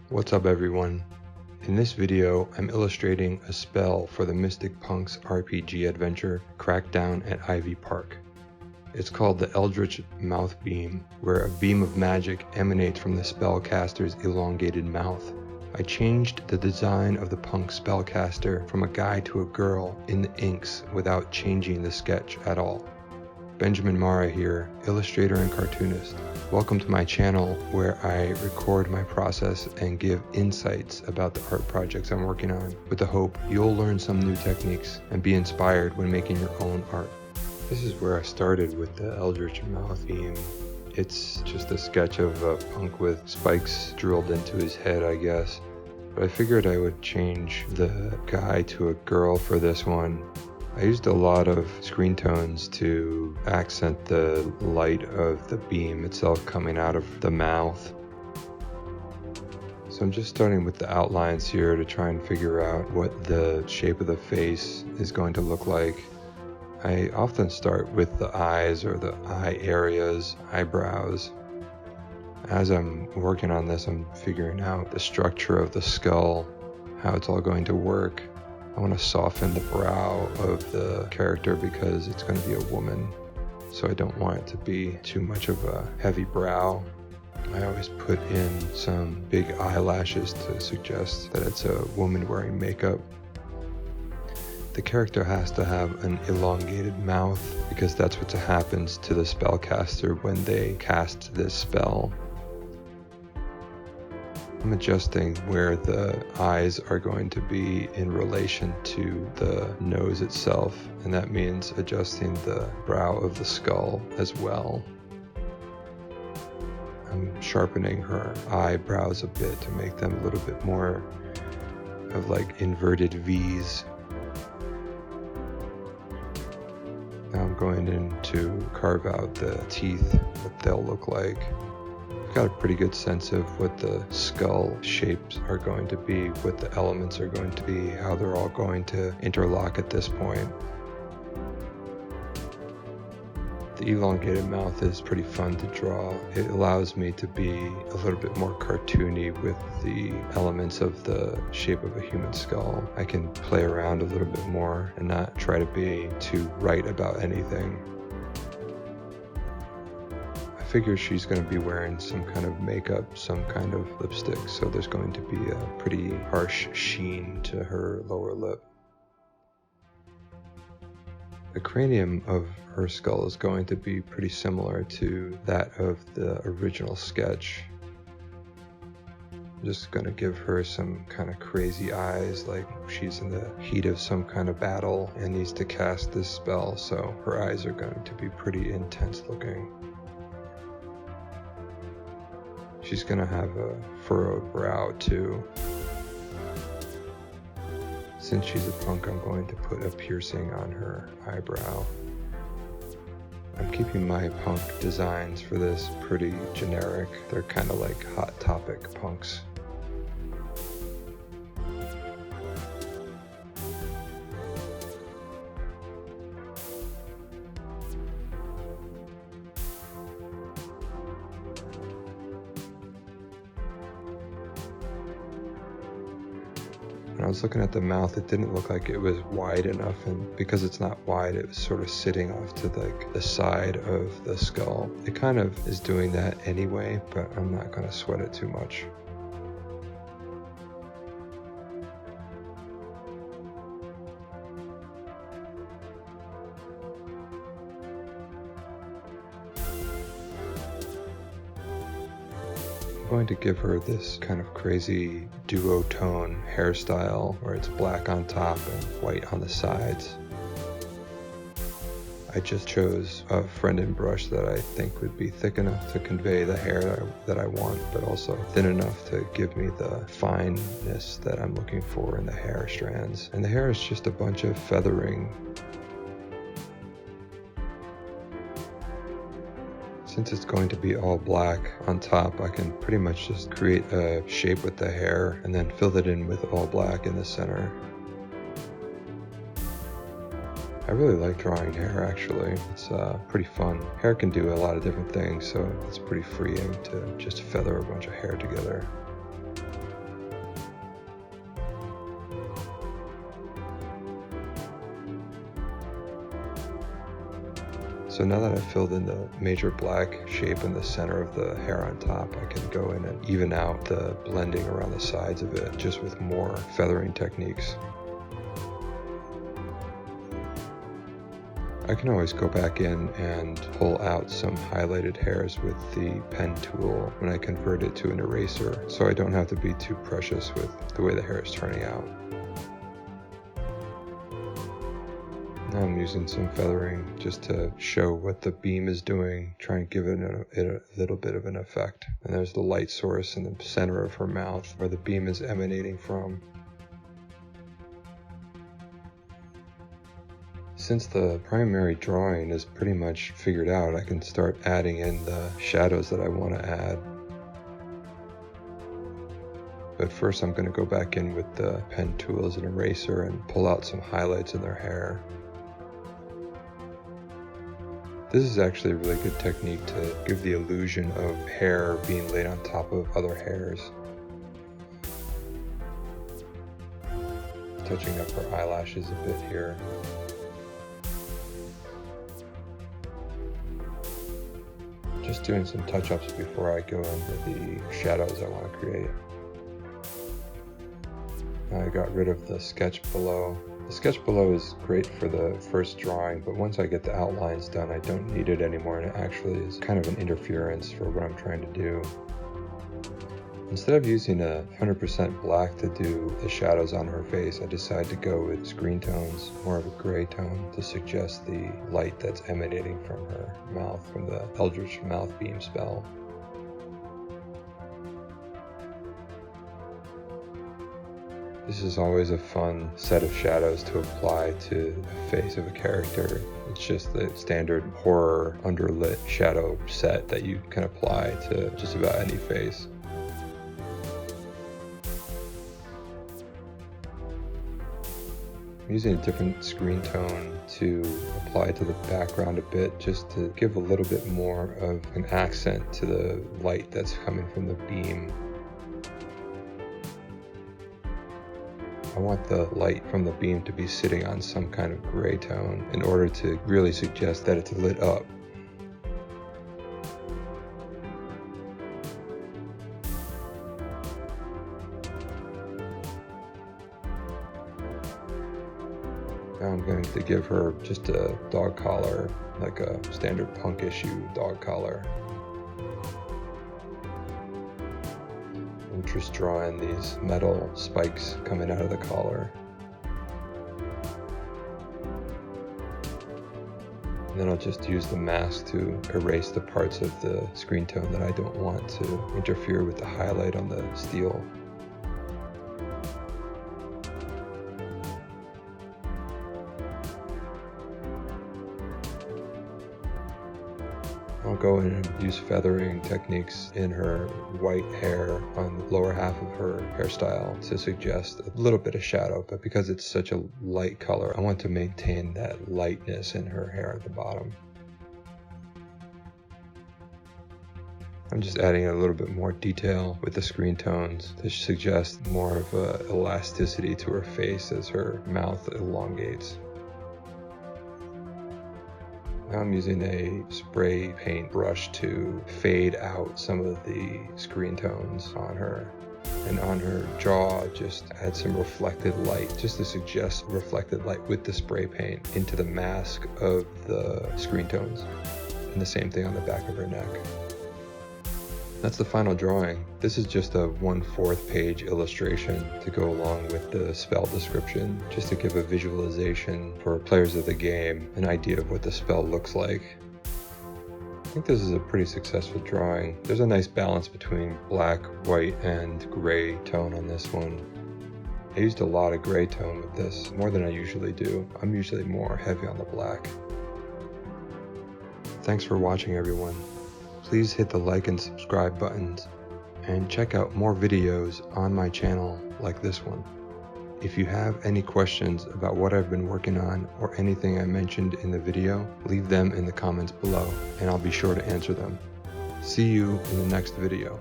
What's up everyone? In this video, I'm illustrating a spell for the Mystic Punks RPG adventure Crackdown at Ivy Park. It's called the Eldritch Mouthbeam, where a beam of magic emanates from the spellcaster's elongated mouth. I changed the design of the punk spellcaster from a guy to a girl in the inks without changing the sketch at all. Benjamin Mara here, illustrator and cartoonist. Welcome to my channel where I record my process and give insights about the art projects I'm working on, with the hope you'll learn some new techniques and be inspired when making your own art. This is where I started with the Eldritch Mouthbeam. It's just a sketch of a punk with spikes drilled into his head, I guess. But I figured I would change the guy to a girl for this one. I used a lot of screen tones to accent the light of the beam itself coming out of the mouth. So I'm just starting with the outlines here to try and figure out what the shape of the face is going to look like. I often start with the eyes or the eye areas, eyebrows. As I'm working on this, I'm figuring out the structure of the skull, how it's all going to work. I want to soften the brow of the character because it's going to be a woman, so I don't want it to be too much of a heavy brow. I always put in some big eyelashes to suggest that it's a woman wearing makeup. The character has to have an elongated mouth because that's what happens to the spellcaster when they cast this spell. I'm adjusting where the eyes are going to be in relation to the nose itself, and that means adjusting the brow of the skull as well. I'm sharpening her eyebrows a bit to make them a little bit more of like inverted V's. Now I'm going in to carve out the teeth, what they'll look like. Got a pretty good sense of what the skull shapes are going to be, what the elements are going to be, how they're all going to interlock at this point. The elongated mouth is pretty fun to draw. It allows me to be a little bit more cartoony with the elements of the shape of a human skull. I can play around a little bit more and not try to be too right about anything. I figure she's going to be wearing some kind of makeup, some kind of lipstick, so there's going to be a pretty harsh sheen to her lower lip. The cranium of her skull is going to be pretty similar to that of the original sketch. I'm just going to give her some kind of crazy eyes, like she's in the heat of some kind of battle and needs to cast this spell, so her eyes are going to be pretty intense looking. She's gonna have a furrowed brow too. Since she's a punk, I'm going to put a piercing on her eyebrow. I'm keeping my punk designs for this pretty generic. They're kind of like Hot Topic punks. When I was looking at the mouth, it didn't look like it was wide enough, and because it's not wide, it was sort of sitting off to like the side of the skull. It kind of is doing that anyway, but I'm not going to sweat it too much. I'm going to give her this kind of crazy duotone hairstyle where it's black on top and white on the sides. I just chose a Friend brush that I think would be thick enough to convey the hair that I want, but also thin enough to give me the fineness that I'm looking for in the hair strands. And the hair is just a bunch of feathering. Since it's going to be all black on top, I can pretty much just create a shape with the hair and then fill it in with all black in the center. I really like drawing hair actually. It's pretty fun. Hair can do a lot of different things, so it's pretty freeing to just feather a bunch of hair together. So now that I've filled in the major black shape in the center of the hair on top, I can go in and even out the blending around the sides of it just with more feathering techniques. I can always go back in and pull out some highlighted hairs with the pen tool when I convert it to an eraser, so I don't have to be too precious with the way the hair is turning out. Now I'm using some feathering just to show what the beam is doing, try and give it a little bit of an effect. And there's the light source in the center of her mouth where the beam is emanating from. Since the primary drawing is pretty much figured out, I can start adding in the shadows that I want to add. But first I'm going to go back in with the pen tool as an eraser and pull out some highlights in their hair. This is actually a really good technique to give the illusion of hair being laid on top of other hairs. Touching up her eyelashes a bit here. Just doing some touch-ups before I go into the shadows I want to create. I got rid of the sketch below. The sketch below is great for the first drawing, but once I get the outlines done, I don't need it anymore, and it actually is kind of an interference for what I'm trying to do. Instead of using a 100% black to do the shadows on her face, I decided to go with screen tones, more of a gray tone, to suggest the light that's emanating from her mouth from the Eldritch Mouthbeam spell. This is always a fun set of shadows to apply to the face of a character. It's just the standard horror underlit shadow set that you can apply to just about any face. I'm using a different screen tone to apply to the background a bit, just to give a little bit more of an accent to the light that's coming from the beam. I want the light from the beam to be sitting on some kind of gray tone in order to really suggest that it's lit up. Now I'm going to give her just a dog collar, like a standard punk issue dog collar. I'm just drawing these metal spikes coming out of the collar. And then I'll just use the mask to erase the parts of the screen tone that I don't want to interfere with the highlight on the steel. I'll go in and use feathering techniques in her white hair on the lower half of her hairstyle to suggest a little bit of shadow, but because it's such a light color, I want to maintain that lightness in her hair at the bottom. I'm just adding a little bit more detail with the screen tones to suggest more of a elasticity to her face as her mouth elongates. Now I'm using a spray paint brush to fade out some of the screen tones on her. And on her jaw, just add some reflected light, just to suggest reflected light with the spray paint into the mask of the screen tones. And the same thing on the back of her neck. That's the final drawing. This is just a 1/4 page illustration to go along with the spell description, just to give a visualization for players of the game, an idea of what the spell looks like. I think this is a pretty successful drawing. There's a nice balance between black, white, and gray tone on this one. I used a lot of gray tone with this, more than I usually do. I'm usually more heavy on the black. Thanks for watching, everyone. Please hit the like and subscribe buttons, and check out more videos on my channel like this one. If you have any questions about what I've been working on or anything I mentioned in the video, leave them in the comments below and I'll be sure to answer them. See you in the next video.